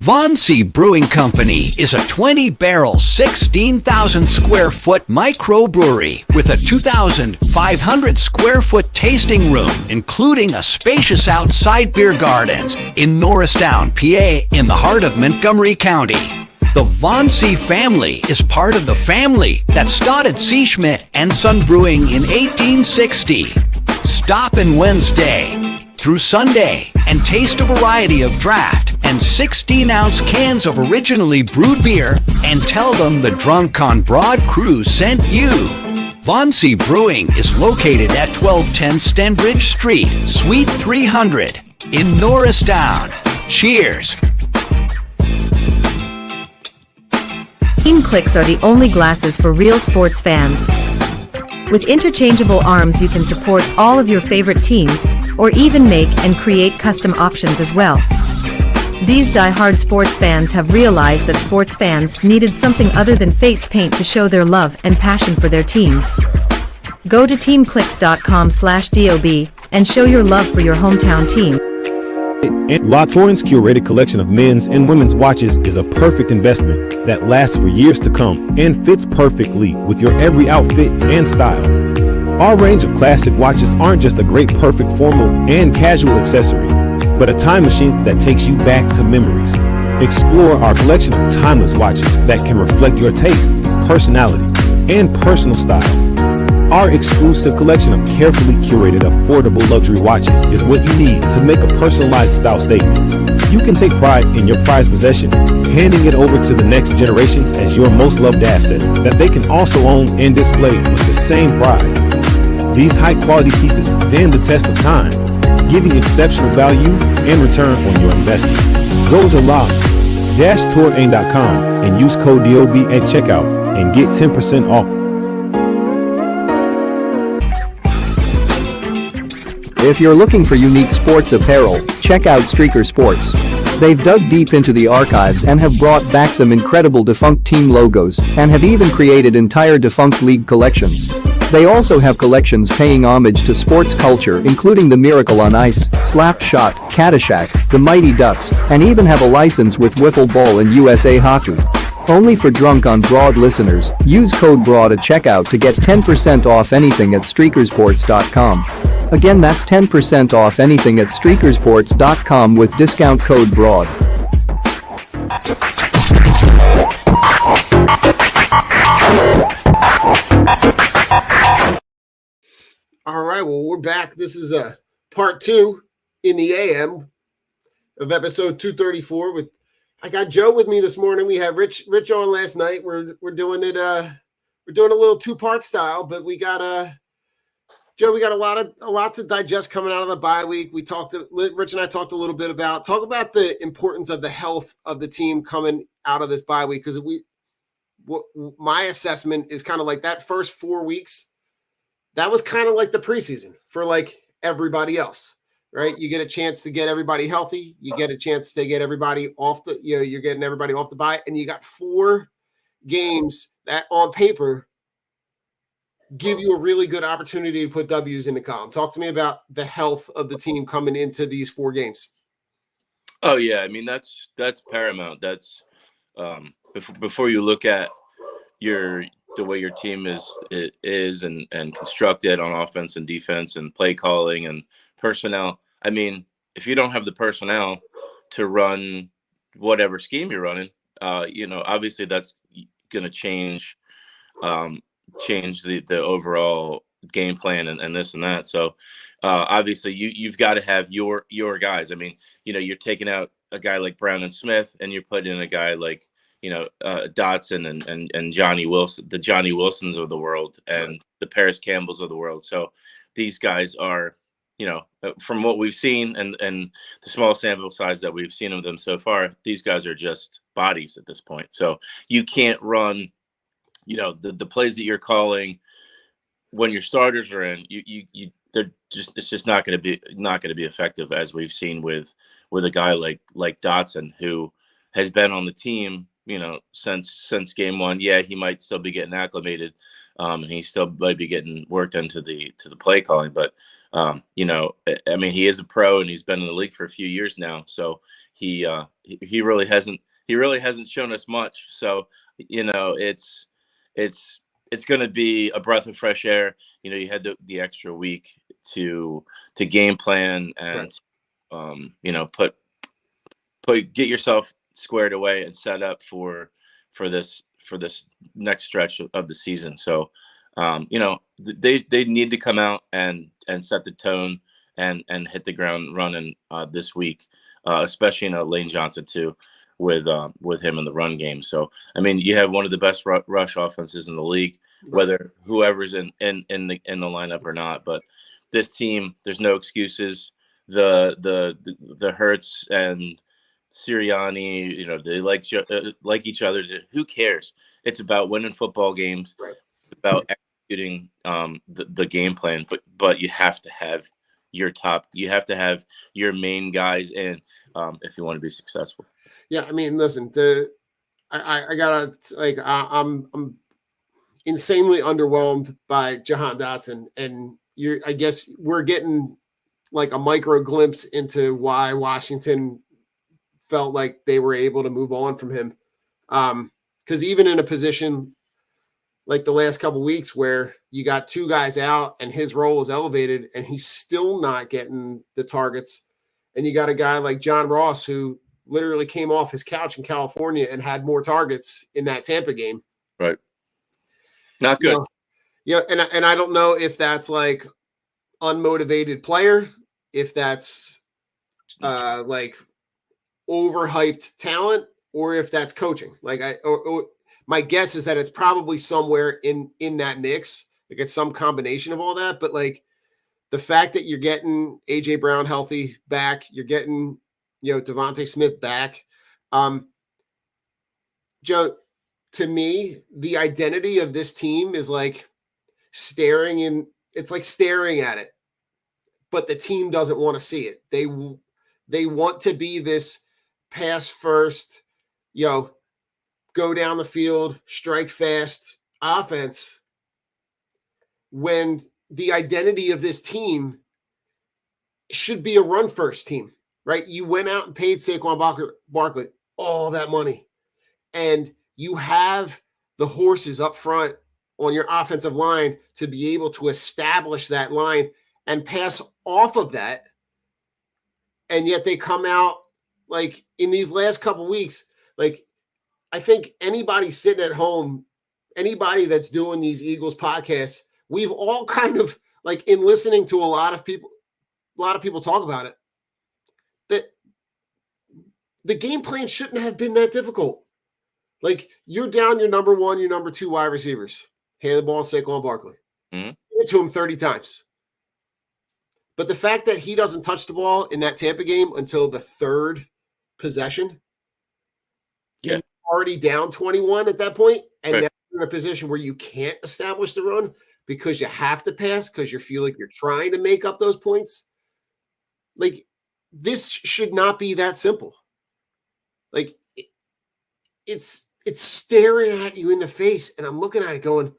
Von C Brewing Company is a 20-barrel, 16,000 square foot microbrewery with a 2,500 square foot tasting room, including a spacious outside beer garden in Norristown, PA, in the heart of Montgomery County. The Von C family is part of the family that started C. Schmidt and Son Brewing in 1860. Stop in Wednesday through Sunday and taste a variety of draft and 16-ounce cans of originally brewed beer and tell them the Drunk on Broad crew sent you. Von C Brewing is located at 1210 Stenbridge Street, Suite 300 in Norristown. Cheers. Team Clicks are the only glasses for real sports fans. With interchangeable arms, you can support all of your favorite teams, or even make and create custom options as well. These die-hard sports fans have realized that sports fans needed something other than face paint to show their love and passion for their teams. Go to teamclicks.com/DOB and show your love for your hometown team. La Tourain's curated collection of men's and women's watches is a perfect investment that lasts for years to come and fits perfectly with your every outfit and style. Our range of classic watches aren't just a great perfect formal and casual accessory, but a time machine that takes you back to memories. Explore our collection of timeless watches that can reflect your taste, personality, and personal style. Our exclusive collection of carefully curated, affordable luxury watches is what you need to make a personalized style statement. You can take pride in your prized possession, handing it over to the next generations as your most loved asset that they can also own and display with the same pride. These high-quality pieces stand the test of time, giving exceptional value and return on your investment. Go to la-tourain.com and use code DOB at checkout and get 10% off. If you're looking for unique sports apparel, check out Streaker Sports. They've dug deep into the archives and have brought back some incredible defunct team logos and have even created entire defunct league collections. They also have collections paying homage to sports culture, including the Miracle on Ice, Slap Shot, Caddyshack, the Mighty Ducks, and even have a license with Wiffle Ball and USA Hockey. Only for Drunk on Broad listeners, use code BROAD at checkout to get 10% off anything at streakersports.com. Again, that's 10% off anything at streakersports.com with discount code BROAD. All right, well, we're back. This is part 2 in the AM of episode 234. I got Joe with me this morning. We had Rich on last night. We're doing it. We're doing a little 2-part style, but we got Joe, we got a lot to digest coming out of the bye week. Rich and I talked a little bit about the importance of the health of the team coming out of this bye week, because my assessment is kind of like that first 4 weeks, that was kind of like the preseason for like everybody else, right? You get a chance to get everybody healthy. You get a chance to get everybody you're getting everybody off the bye, and you got 4 games that on paper give you a really good opportunity to put W's in the column. Talk to me about the health of the team coming into these 4 games. Oh yeah, I mean that's paramount. That's before you look at the way your team is and constructed on offense and defense and play calling and personnel. I mean, if you don't have the personnel to run whatever scheme you're running, obviously that's going to change the overall game plan and this and that. So obviously you've got to have your guys. I mean, you're taking out a guy like Brown and Smith and you're putting in a guy like, Dotson and Johnny Wilson, the Johnny Wilsons of the world and the Paris Campbells of the world. So these guys are, from what we've seen and the small sample size that we've seen of them so far, these guys are just bodies at this point. So you can't run, the plays that you're calling when your starters are in, it's just not going to be effective, as we've seen with a guy like Dotson, who has been on the team since game one. Yeah, he might still be getting acclimated, and he still might be getting worked into the play calling. But I mean, he is a pro and he's been in the league for a few years now, so he really hasn't shown us much. So it's going to be a breath of fresh air. You had the extra week to game plan and right. Get yourself squared away and set up for this next stretch of the season. So they need to come out and set the tone and hit the ground running this week, especially Lane Johnson too, with him in the run game. So I mean, you have one of the best rush offenses in the league, whether whoever's in the lineup or not. But this team, there's no excuses. The Hurts and Sirianni, they like each other. Who cares? It's about winning football games. Right. It's about executing the game plan. But you have to have your main guys in if you want to be successful. Yeah, I mean, listen, I gotta I'm insanely underwhelmed by Jahan Dotson, and I guess we're getting like a micro glimpse into why Washington felt like they were able to move on from him. Because even in a position like the last couple weeks where you got two guys out and his role is elevated and he's still not getting the targets, and you got a guy like John Ross who literally came off his couch in California and had more targets in that Tampa game. Right. Not good. Yeah, and I don't know if that's like unmotivated player, if that's like overhyped talent, or if that's coaching. Like my guess is that it's probably somewhere in that mix. Like it's some combination of all that. But like the fact that you're getting AJ Brown healthy back, you're getting Devontae Smith back. Joe, to me, the identity of this team is like it's like staring at it, but the team doesn't want to see it. They want to be this pass first, go down the field, strike fast offense, when the identity of this team should be a run first team, right? You went out and paid Saquon Barkley all that money, and you have the horses up front on your offensive line to be able to establish that line and pass off of that. And yet they come out like in these last couple weeks, like I think anybody sitting at home, anybody that's doing these Eagles podcasts, we've all kind of like in listening to a lot of people talk about it, that the game plan shouldn't have been that difficult. Like you're down your number one, your number two wide receivers. Hand the ball to Saquon Barkley. Mm-hmm. Give it to him 30 times. But the fact that he doesn't touch the ball in that Tampa game until the third possession, and already down 21 at that point, and now you're in a position where you can't establish the run because you have to pass because you feel like you're trying to make up those points. Like this should not be that simple. Like it's staring at you in the face, and I'm looking at it going,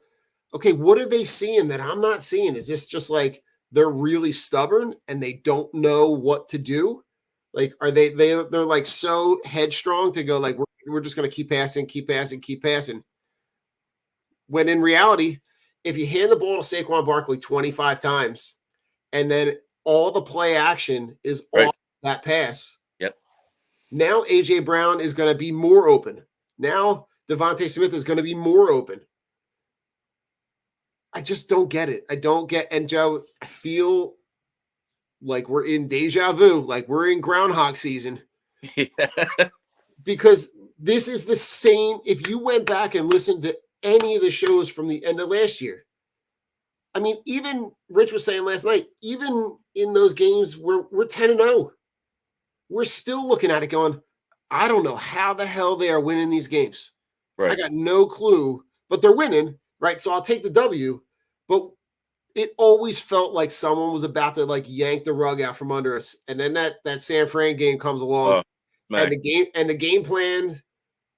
okay, what are they seeing that I'm not seeing? Is this just like they're really stubborn and they don't know what to do? Like, are they're like so headstrong to go like, we're just going to keep passing. When in reality, if you hand the ball to Saquon Barkley 25 times and then all the play action is off that pass. Yep. Now AJ Brown is going to be more open. Now Devontae Smith is going to be more open. I just don't get it. And Joe, I feel like we're in deja vu, like we're in Groundhog season. Because this is the same. If you went back and listened to any of the shows from the end of last year, I mean, even Rich was saying last night, even in those games where we're 10-0, we're still looking at it going, I don't know how the hell they are winning these games. Right. I got no clue, but they're winning, right? So I'll take the W. But it always felt like someone was about to like yank the rug out from under us. And then that San Fran game comes along, and the game plan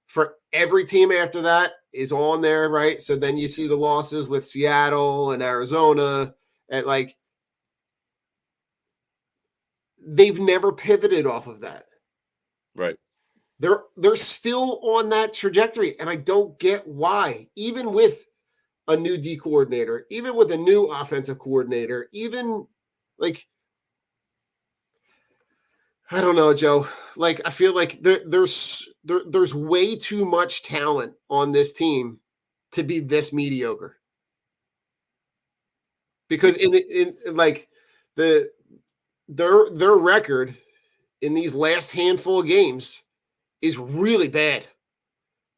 for every team after that is on there, right? So then you see the losses with Seattle and Arizona, and like they've never pivoted off of that. Right. They're still on that trajectory, and I don't get why. Even with a new D coordinator, even with a new offensive coordinator, even like I don't know, Joe. Like I feel like there's way too much talent on this team to be this mediocre. Because in like their record in these last handful of games is really bad.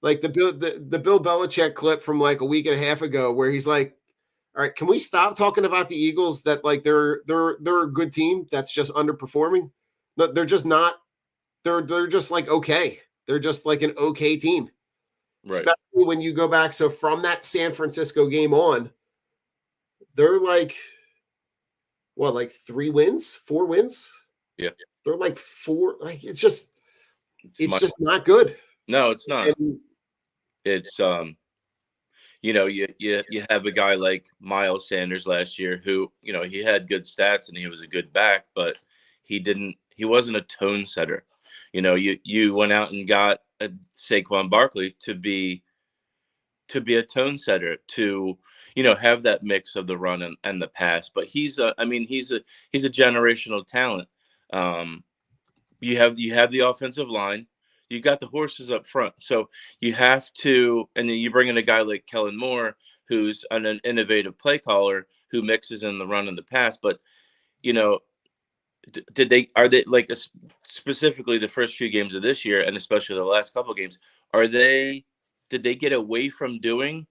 Like the Bill Belichick clip from like a week and a half ago, where he's like, "All right, can we stop talking about the Eagles? That like they're a good team that's just underperforming. No, they're just not. They're just like okay. They're just like an okay team, Right. especially when you go back. So from that San Francisco game on, they're like what, like 3 wins, 4 wins? Yeah. They're like 4. Like it's just It's just not good. no, it's not. And It's you have a guy like Miles Sanders last year who, he had good stats and he was a good back, but he wasn't a tone setter. You went out and got a Saquon Barkley to be a tone setter, to have that mix of the run and the pass. But he's a generational talent. You have the offensive line, you got the horses up front, so you have to, and then you bring in a guy like Kellen Moore, who's an innovative play caller who mixes in the run and the pass. But are they like specifically the first few games of this year, and especially the last couple of games, did they get away from doing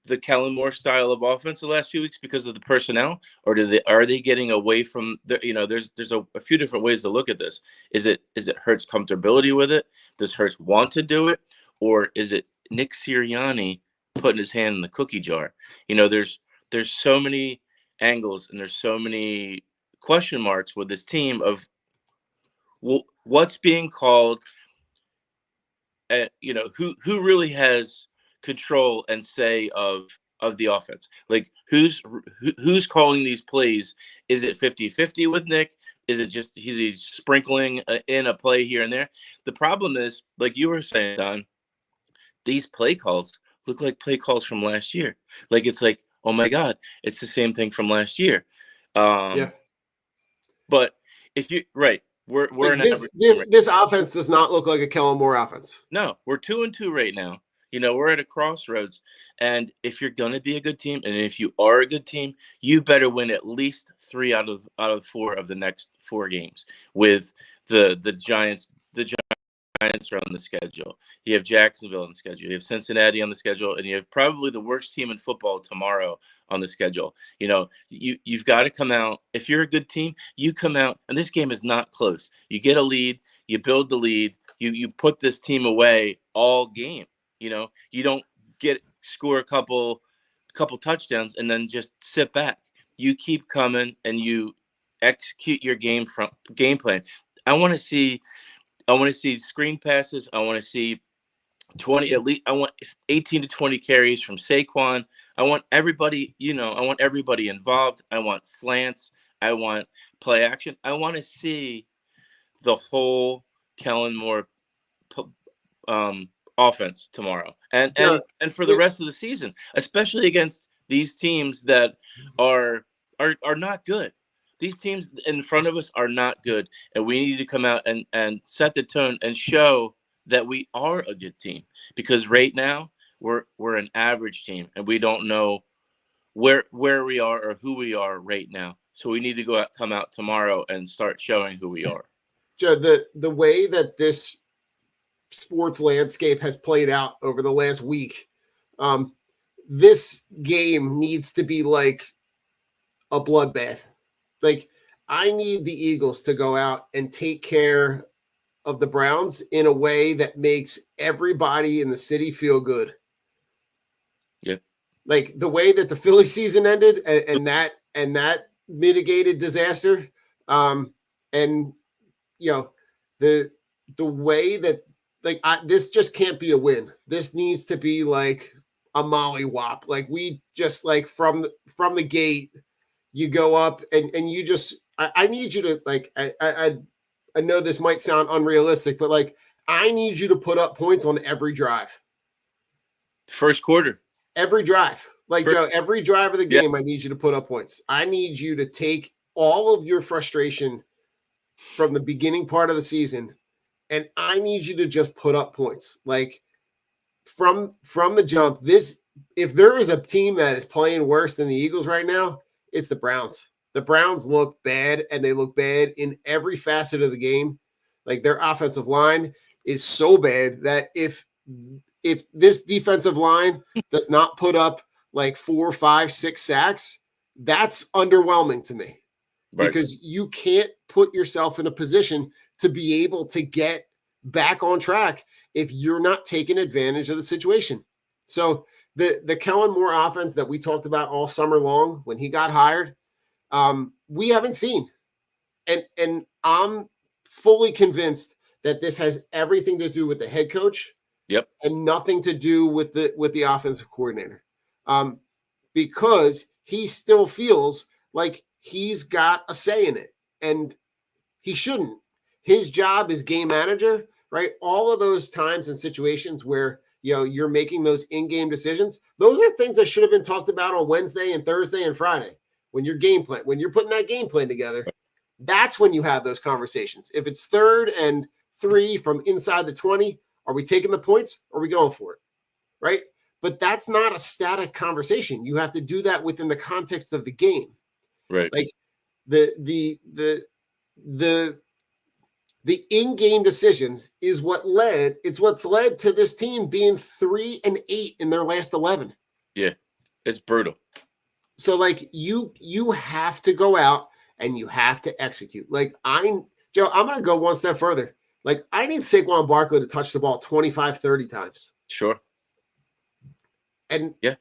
the Kellen Moore style of offense the last few weeks because of the personnel, or are they getting away from the, there's a few different ways to look at this. Is it Hurts' comfortability with it? Does Hurts want to do it? Or is it Nick Sirianni putting his hand in the cookie jar? There's so many angles and there's so many question marks with this team of what's being called, who really has control and say of the offense. Like who's calling these plays? Is it 50-50 with Nick? Is it just he's sprinkling in a play here and there? The problem is, like you were saying, Don, these play calls look like play calls from last year. Like it's like, oh my God, it's the same thing from last year. yeah. But if you we're Like an this offense does not look like a Kellen Moore offense. No, we're 2-2 right now. We're at a crossroads, and if you're going to be a good team, and if you are a good team, you better win at least 3 out of 4 of the next 4 games. With the Giants, are on the schedule. You have Jacksonville on the schedule. You have Cincinnati on the schedule, and you have probably the worst team in football tomorrow on the schedule. You've got to come out. If you're a good team, you come out, and this game is not close. You get a lead, you build the lead, you put this team away all game. You don't score a couple touchdowns and then just sit back. You keep coming and you execute your game plan. I want to see screen passes. I want to see 20 at least. I want 18 to 20 carries from Saquon. I want everybody, involved. I want slants. I want play action. I want to see the whole Kellen Moore offense tomorrow and for the rest of the season, especially against these teams that are not good. These teams in front of us are not good, and we need to come out and set the tone and show that we are a good team, because right now we're an average team and we don't know where we are or who we are right now. So we need to come out tomorrow and start showing who we are. Joe, the way that this sports landscape has played out over the last week, this game needs to be like a bloodbath. Like I need the Eagles to go out and take care of the Browns in a way that makes everybody in the city feel good. Yeah. Like the way that the Philly season ended and that mitigated disaster. And the way that like this just can't be a win. This needs to be like a mollywop. Like we just like from the gate, you go up and you just I need you to like I know this might sound unrealistic, but like I need you to put up points on every drive. First quarter. Every drive. Like Joe, every drive of the Yeah. game, I need you to put up points. I need you to take all of your frustration from the beginning part of the season, and I need you to just put up points. Like from the jump, this if there is a team that is playing worse than the Eagles right now, it's the Browns. The Browns look bad, and they look bad in every facet of the game. Like their offensive line is so bad that if this defensive line does not put up like 4, 5, 6 sacks, that's underwhelming to me. Right. Because you can't put yourself in a position to be able to get back on track if you're not taking advantage of the situation. So the Kellen Moore offense that we talked about all summer long when he got hired, we haven't seen. And I'm fully convinced that this has everything to do with the head coach. Yep. And nothing to do with the offensive coordinator. Because he still feels like he's got a say in it, and he shouldn't. His job is game manager, right? All of those times and situations where you're making those in-game decisions, those are things that should have been talked about on Wednesday and Thursday and Friday when you're putting that game plan together. That's when you have those conversations. If it's 3rd and 3 from inside the 20, are we taking the points or are we going for it? Right? But that's not a static conversation. You have to do that within the context of the game. Right. Like the in-game decisions is what's led to this team being 3-8 in their last 11. Yeah. It's brutal. So like you have to go out and you have to execute. Like Joe, I'm going to go one step further. Like, I need Saquon Barkley to touch the ball 25, 30 times. Sure. And yeah,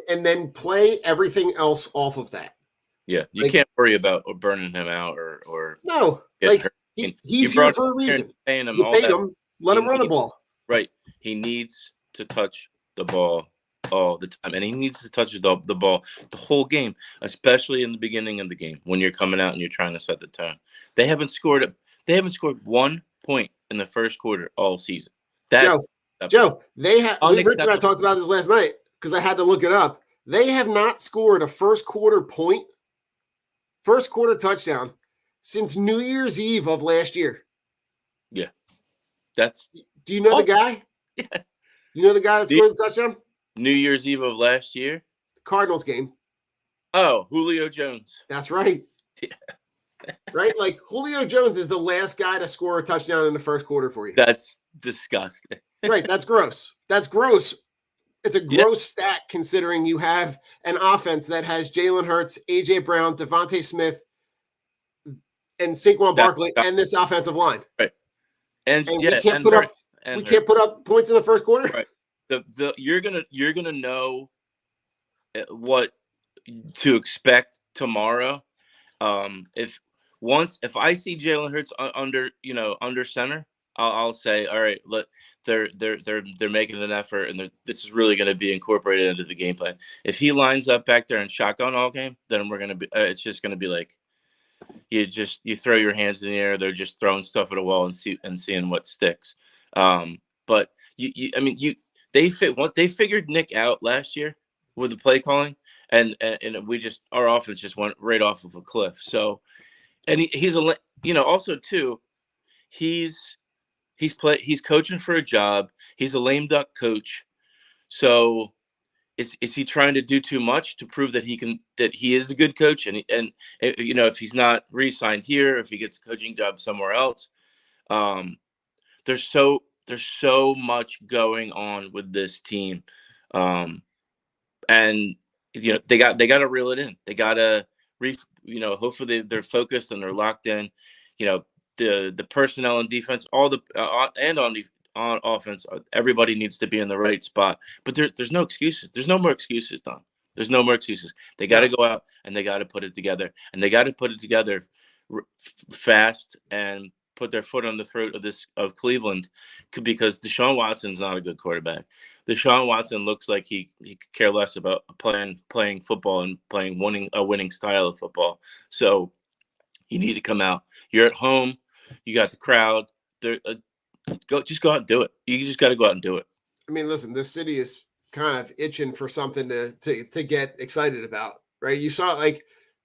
and then play everything else off of that. Yeah, you can't worry about burning him out or no. Like he's here for a reason. You paid him. Let him run the ball. Right. He needs to touch the ball all the time, and he needs to touch the ball the whole game, especially in the beginning of the game when you're coming out and you're trying to set the tone. They haven't scored 1 point in the first quarter all season. Joe, they have. Rich and I talked about this last night because I had to look it up. They have not scored a first quarter touchdown since New Year's Eve of last year. Yeah, Do you know the guy? Yeah, you know the guy that scored the touchdown. New Year's Eve of last year, Cardinals game. Oh, Julio Jones. That's right. Yeah. Right? Like Julio Jones is the last guy to score a touchdown in the first quarter for you. That's disgusting. Right. That's gross. That's gross. It's a gross stat considering you have an offense that has Jalen Hurts, A.J. Brown, Devontae Smith, and Saquon Barkley, and this offensive line. Right. And we can't put up points in the first quarter. Right. You're gonna know what to expect tomorrow. If I see Jalen Hurts under center, I'll say, all right, look, they're making an effort, and this is really going to be incorporated into the game plan. If he lines up back there and shotgun all game, then we're gonna be. It's just going to be like you throw your hands in the air. They're just throwing stuff at a wall and seeing what sticks. But they figured Nick out last year with the play calling, and our offense just went right off of a cliff. So, and he's also too, he's coaching for a job. He's a lame duck coach. So is he trying to do too much to prove that he is a good coach? And if he's not re-signed here, if he gets a coaching job somewhere else, there's so much going on with this team. And they got to reel it in. They got to hopefully they're focused and they're locked in. The personnel and defense, all and on offense, everybody needs to be in the right spot. But there's no excuses. There's no more excuses, Don. There's no more excuses. They got to go out and they got to put it together, and they got to put it together fast and put their foot on the throat of Cleveland, because Deshaun Watson's not a good quarterback. Deshaun Watson looks like he could care less about playing football and playing a winning style of football. So you need to come out. You're at home. You got the crowd. Just go out and do it. You just got to go out and do it. I mean, listen, this city is kind of itching for something to get excited about, right? You saw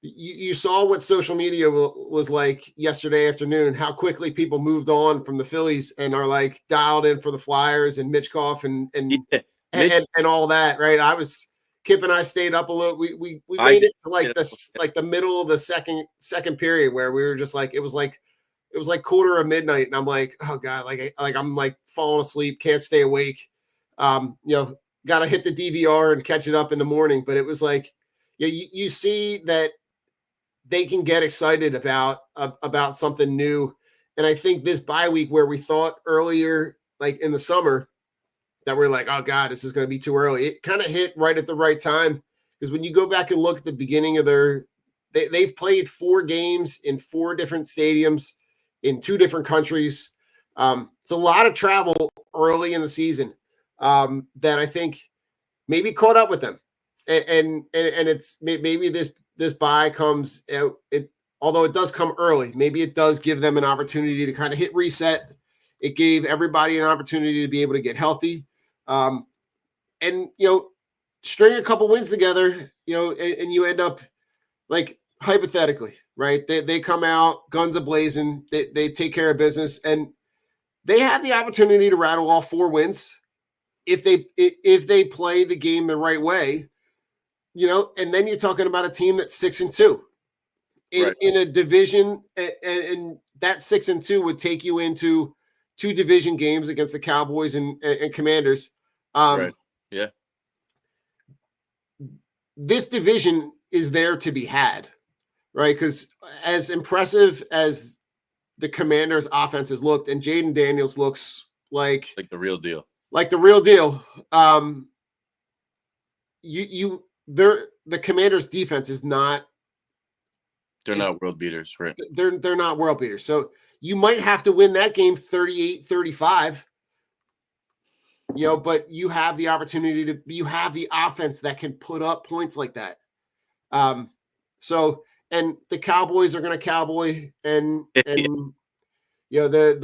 you saw what social media was like yesterday afternoon, how quickly people moved on from the Phillies and are like dialed in for the Flyers and Mitchkoff and all that, right? Kip and I stayed up a little. We made it to like the middle of the second period where we were just like it was like quarter of midnight, and I'm like, oh God, I'm like falling asleep, can't stay awake. Got to hit the DVR and catch it up in the morning. But it was like, yeah, you see that they can get excited about something new. And I think this bye week, where we thought earlier, like in the summer, that we're like, oh God, this is going to be too early. It kind of hit right at the right time, because when you go back and look at the beginning of they've played 4 games in 4 different stadiums in 2 different countries. It's a lot of travel early in the season that I think maybe caught up with them, and it's maybe this bye comes although it does come early, maybe it does give them an opportunity to kind of hit reset. It gave everybody an opportunity to be able to get healthy, and string a couple wins together, and you end up like hypothetically, right? They come out guns a-blazing, they take care of business, and they have the opportunity to rattle off 4 wins if they play the game the right way, and then you're talking about a team that's 6-2 in a division, and that 6-2 would take you into 2 division games against the Cowboys and Commanders. Right. Yeah. This division is there to be had, right? Because as impressive as the Commanders' offenses looked, and Jaden Daniels looks like the real deal. The Commanders' defense is not. They're not world beaters, right? They're not world beaters. So you might have to win that game 38-35. But you have the opportunity you have the offense that can put up points like that. And the Cowboys are going to cowboy, and the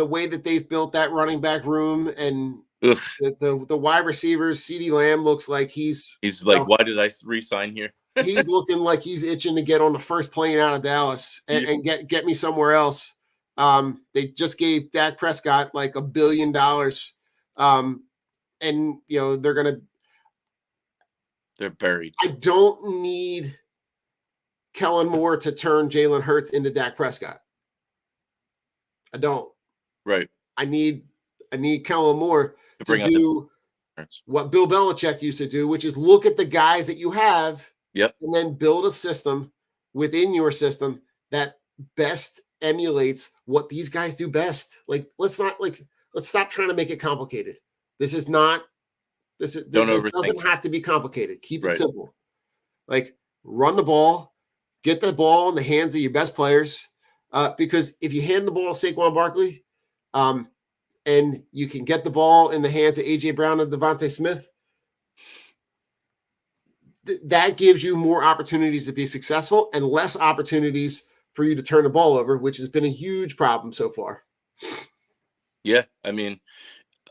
way that they've built that running back room, and the wide receivers, CeeDee Lamb looks like he's like, why did I re-sign here? He's looking like he's itching to get on the first plane out of Dallas and get me somewhere else. They just gave Dak Prescott like $1 billion. And they're buried. I don't need Kellen Moore to turn Jalen Hurts into Dak Prescott. I don't. Right. I need Kellen Moore to do what Bill Belichick used to do, which is look at the guys that you have. Yep. And then build a system within your system that best emulates what these guys do best. Like, let's stop trying to make it complicated. This doesn't have to be complicated. Keep it simple. Like, run the ball, get the ball in the hands of your best players. Because if you hand the ball to Saquon Barkley, and you can get the ball in the hands of AJ Brown and Devontae Smith, that gives you more opportunities to be successful and less opportunities for you to turn the ball over, which has been a huge problem so far. Yeah, I mean,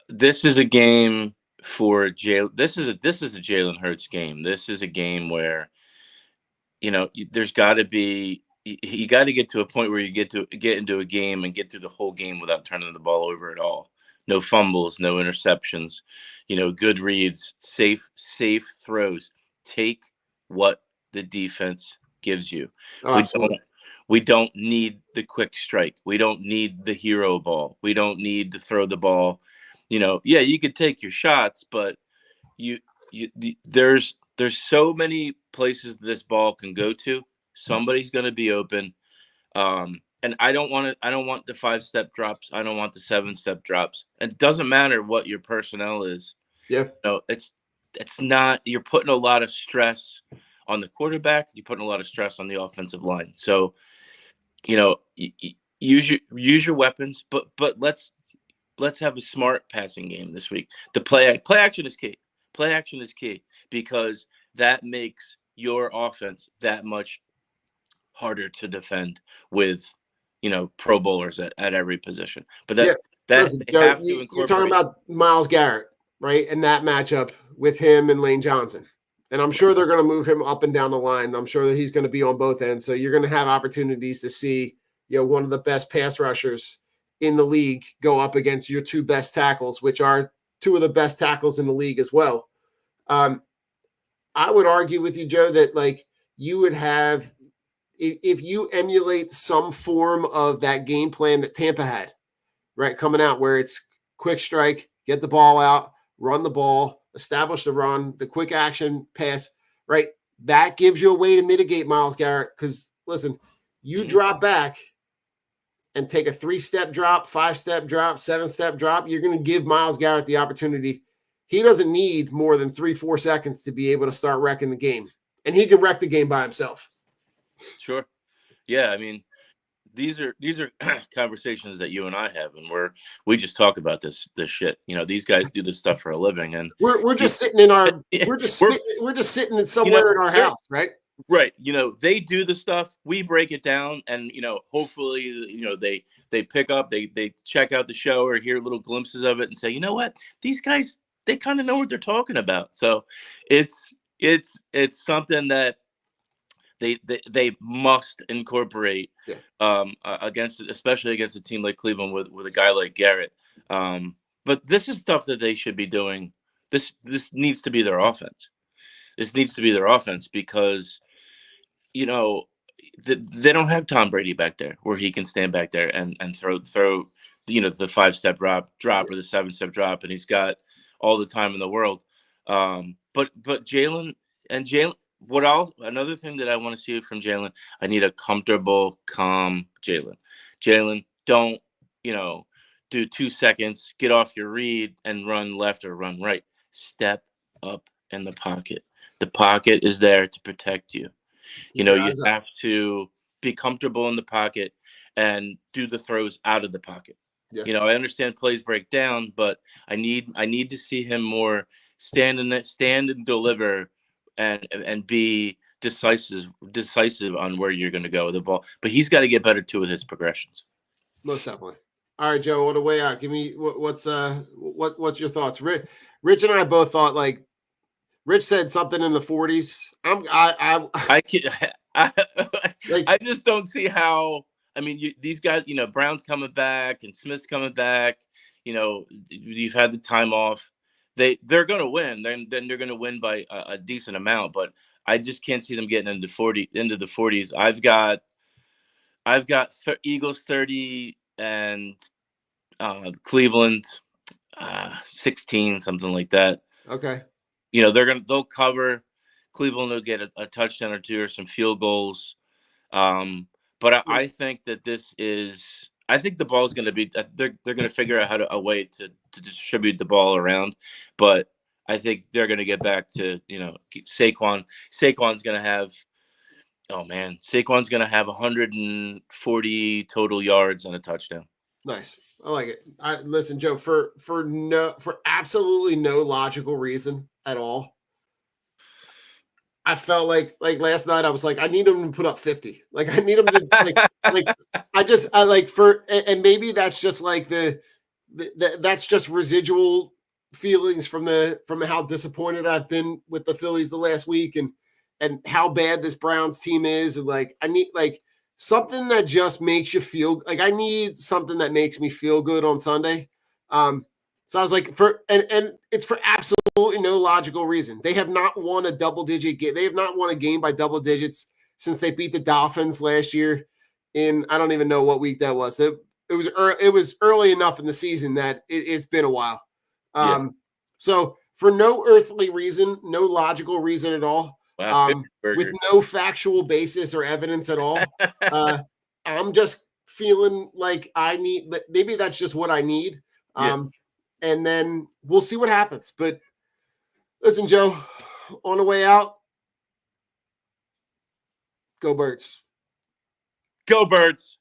this is a game for This is a Jalen Hurts game. This is a game where, there's got to be. You got to get to a point where you get into a game and get through the whole game without turning the ball over at all. No fumbles, no interceptions. Good reads, safe throws. Take what the defense gives you. Oh, we don't need the quick strike. We don't need the hero ball. We don't need to throw the ball. You could take your shots, but there's so many places this ball can go to. Somebody's going to be open. And I don't want the 5-step drops. I don't want the 7-step drops. It doesn't matter what your personnel is. Yeah. It's not, you're putting a lot of stress on the quarterback. You're putting a lot of stress on the offensive line. So, use your weapons, but let's have a smart passing game this week. The play action is key. Play action is key because that makes your offense that much harder to defend with, Pro Bowlers at every position. But Yeah. that Listen, they Joe, have to you're talking incorporate. about Myles Garrett, right? And that matchup with him and Lane Johnson. And I'm sure they're going to move him up and down the line. I'm sure that he's going to be on both ends. So you're going to have opportunities to see, one of the best pass rushers in the league go up against your two best tackles, which are two of the best tackles in the league as well. I would argue with you, Joe, that like you would have, if you emulate some form of that game plan that Tampa had, right, coming out where it's quick strike, get the ball out, run the ball, establish the run, the quick action pass, right? That gives you a way to mitigate Myles Garrett because, listen, you drop back and take a 3-step drop, 5-step drop, 7-step drop, you're going to give Myles Garrett the opportunity. He doesn't need more than 3-4 seconds to be able to start wrecking the game, and he can wreck the game by himself. Sure. Yeah, I mean, these are conversations that you and I have, and we just talk about this shit. These guys do this stuff for a living, and we're just sitting in our we're just sitting in somewhere in our house, right? Right. They do the stuff, we break it down, and hopefully, they pick up, they check out the show or hear little glimpses of it and say, you know what, these guys, they kind of know what they're talking about. So it's something that they must incorporate especially against a team like Cleveland with a guy like Garrett. But this is stuff that they should be doing. This needs to be their offense. This needs to be their offense because they don't have Tom Brady back there where he can stand back there and throw the 5-step drop or the 7-step drop, and he's got all the time in the world. But Jalen. Another thing that I want to see from Jalen, I need a comfortable, calm Jalen. Jalen, don't do 2 seconds, get off your read and run left or run right. Step up in the pocket. The pocket is there to protect you. You have to be comfortable in the pocket and do the throws out of the pocket. Yeah. I understand plays break down, but I need to see him more stand and deliver and be decisive on where you're going to go with the ball. But he's got to get better too with his progressions. Most definitely. All right, Joe, on the way out, give me what's your thoughts? Rich and I both thought, like, Rich said something in the 40s. I just don't see how. I mean, these guys, Brown's coming back and Smith's coming back. You've had the time off. They're going to win. Then they're going to win by a decent amount. But I just can't see them getting into the 40s. I've got Eagles 30 and Cleveland 16, something like that. Okay. They'll cover. Cleveland will get a touchdown or two or some field goals. But I think that I think the ball is going to be. They're going to figure out a way to distribute the ball around. But I think they're going to get back to Saquon. Saquon's going to have. Oh man, Saquon's going to have 140 total yards and a touchdown. Nice. I like it. Listen, Joe, for absolutely no logical reason at all, I felt like last night I was like, I need him to put up 50. Like I need him to and maybe that's just like that's just residual feelings from how disappointed I've been with the Phillies the last week and how bad this Browns team is. And like, I need something that just makes you feel like I need something that makes me feel good on Sunday. So I was like, and it's for absolutely no logical reason. They have not won a double-digit game. They have not won a game by double digits since they beat the Dolphins last year in, I don't even know what week that was. It was early enough in the season that it's been a while. So for no earthly reason, no logical reason at all, with no factual basis or evidence at all, I'm just feeling like I need, maybe that's just what I need. And then we'll see what happens. But listen, Joe, on the way out, go Birds. Go Birds.